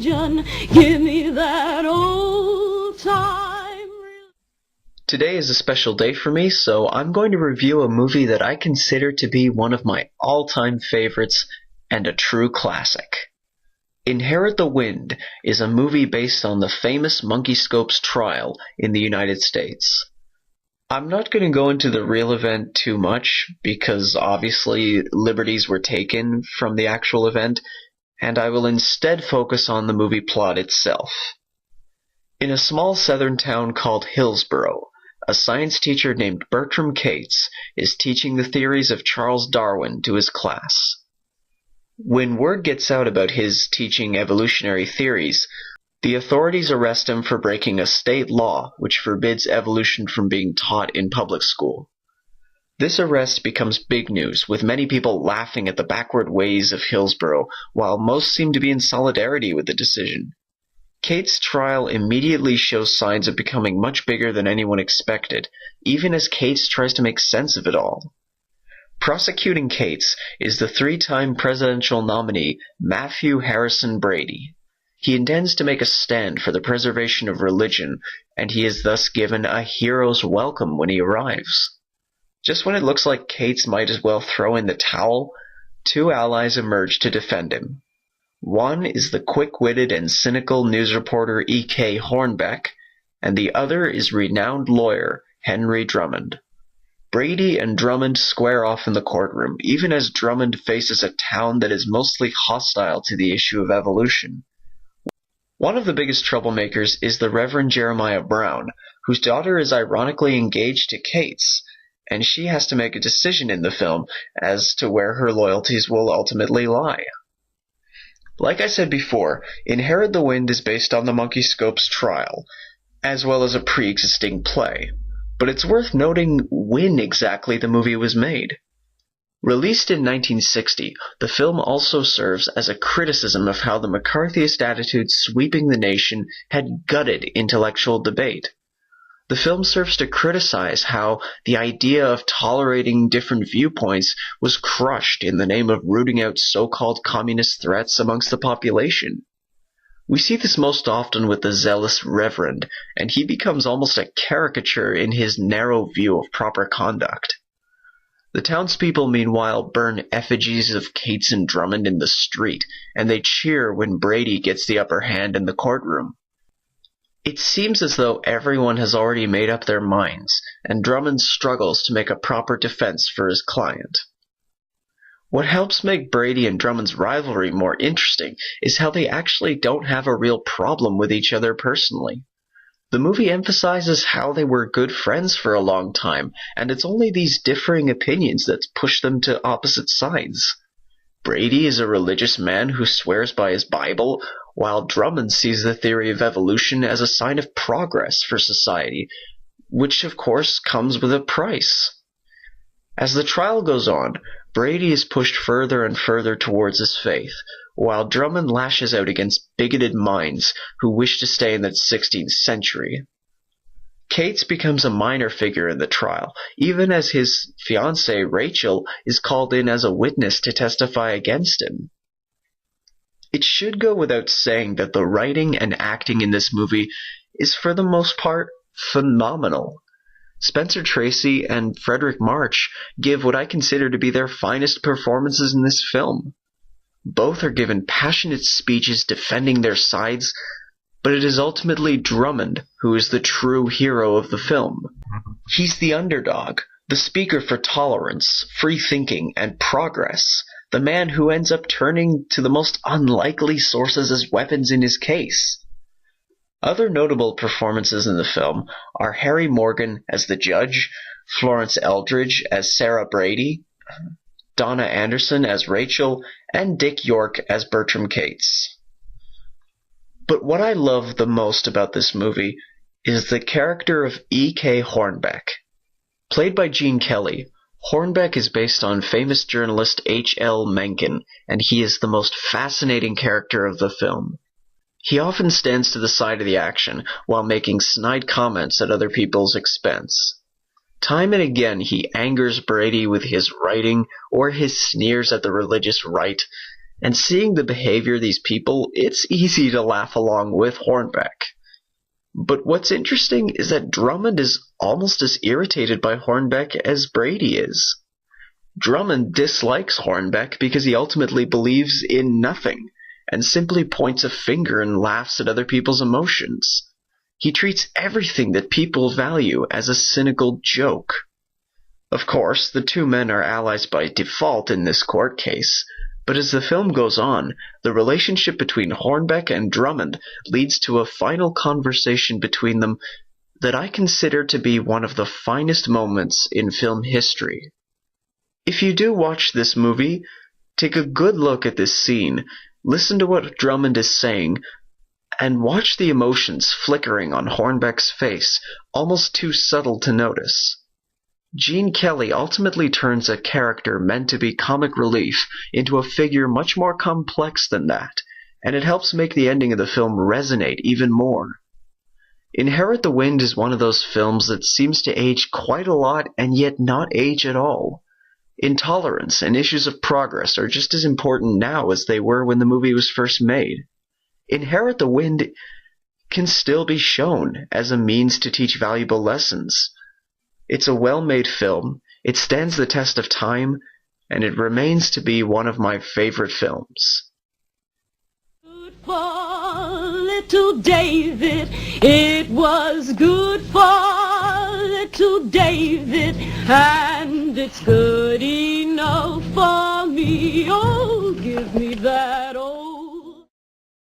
religion. Give me that old time. Today is a special day for me, so I'm going to review a movie that I consider to be one of my all-time favorites and a true classic. Inherit the Wind is a movie based on the famous Monkey Scopes trial in the United States. I'm not going to go into the real event too much, because obviously liberties were taken from the actual event, and I will instead focus on the movie plot itself. In a small southern town called Hillsborough, a science teacher named Bertram Cates is teaching the theories of Charles Darwin to his class. When word gets out about his teaching evolutionary theories, the authorities arrest him for breaking a state law which forbids evolution from being taught in public school. This arrest becomes big news, with many people laughing at the backward ways of Hillsborough, while most seem to be in solidarity with the decision. Cates' trial immediately shows signs of becoming much bigger than anyone expected, even as Cates tries to make sense of it all. Prosecuting Cates is the three-time presidential nominee Matthew Harrison Brady. He intends to make a stand for the preservation of religion, and he is thus given a hero's welcome when he arrives. Just when it looks like Cates might as well throw in the towel, two allies emerge to defend him. One is the quick-witted and cynical news reporter E.K. Hornbeck, and the other is renowned lawyer Henry Drummond. Brady and Drummond square off in the courtroom, even as Drummond faces a town that is mostly hostile to the issue of evolution. One of the biggest troublemakers is the Reverend Jeremiah Brown, whose daughter is ironically engaged to Cates, and she has to make a decision in the film as to where her loyalties will ultimately lie. Like I said before, Inherit the Wind is based on the Monkey Scopes trial, as well as a pre-existing play, but it's worth noting when exactly the movie was made. Released in 1960, the film also serves as a criticism of how the McCarthyist attitude sweeping the nation had gutted intellectual debate. The film serves to criticize how the idea of tolerating different viewpoints was crushed in the name of rooting out so-called communist threats amongst the population. We see this most often with the zealous Reverend, and he becomes almost a caricature in his narrow view of proper conduct. The townspeople, meanwhile, burn effigies of Cates and Drummond in the street, and they cheer when Brady gets the upper hand in the courtroom. It seems as though everyone has already made up their minds, and Drummond struggles to make a proper defense for his client. What helps make Brady and Drummond's rivalry more interesting is how they actually don't have a real problem with each other personally. The movie emphasizes how they were good friends for a long time, and it's only these differing opinions that push them to opposite sides. Brady is a religious man who swears by his Bible, while Drummond sees the theory of evolution as a sign of progress for society, which of course comes with a price. As the trial goes on, Brady is pushed further and further towards his faith, while Drummond lashes out against bigoted minds who wish to stay in the 16th century. Cates becomes a minor figure in the trial, even as his fiancée Rachel is called in as a witness to testify against him. It should go without saying that the writing and acting in this movie is for the most part phenomenal. Spencer Tracy and Frederick March give what I consider to be their finest performances in this film. Both are given passionate speeches defending their sides, but it is ultimately Drummond who is the true hero of the film. He's the underdog, the speaker for tolerance, free thinking, and progress, the man who ends up turning to the most unlikely sources as weapons in his case. Other notable performances in the film are Harry Morgan as the judge, Florence Eldridge as Sarah Brady, Donna Anderson as Rachel, and Dick York as Bertram Cates. But what I love the most about this movie is the character of E.K. Hornbeck. Played by Gene Kelly, Hornbeck is based on famous journalist H.L. Mencken, and he is the most fascinating character of the film. He often stands to the side of the action while making snide comments at other people's expense. Time and again he angers Brady with his writing or his sneers at the religious right, and seeing the behavior of these people, it's easy to laugh along with Hornbeck. But what's interesting is that Drummond is almost as irritated by Hornbeck as Brady is. Drummond dislikes Hornbeck because he ultimately believes in nothing, and simply points a finger and laughs at other people's emotions. He treats everything that people value as a cynical joke. Of course, the two men are allies by default in this court case, but as the film goes on, the relationship between Hornbeck and Drummond leads to a final conversation between them that I consider to be one of the finest moments in film history. If you do watch this movie, take a good look at this scene, listen to what Drummond is saying, and watch the emotions flickering on Hornbeck's face, almost too subtle to notice. Gene Kelly ultimately turns a character meant to be comic relief into a figure much more complex than that, and it helps make the ending of the film resonate even more. Inherit the Wind is one of those films that seems to age quite a lot and yet not age at all. Intolerance and issues of progress are just as important now as they were when the movie was first made. Inherit the Wind can still be shown as a means to teach valuable lessons. It's a well-made film, it stands the test of time, and it remains to be one of my favorite films. Good for little David, it was good for little David, and it's good enough for me. Oh,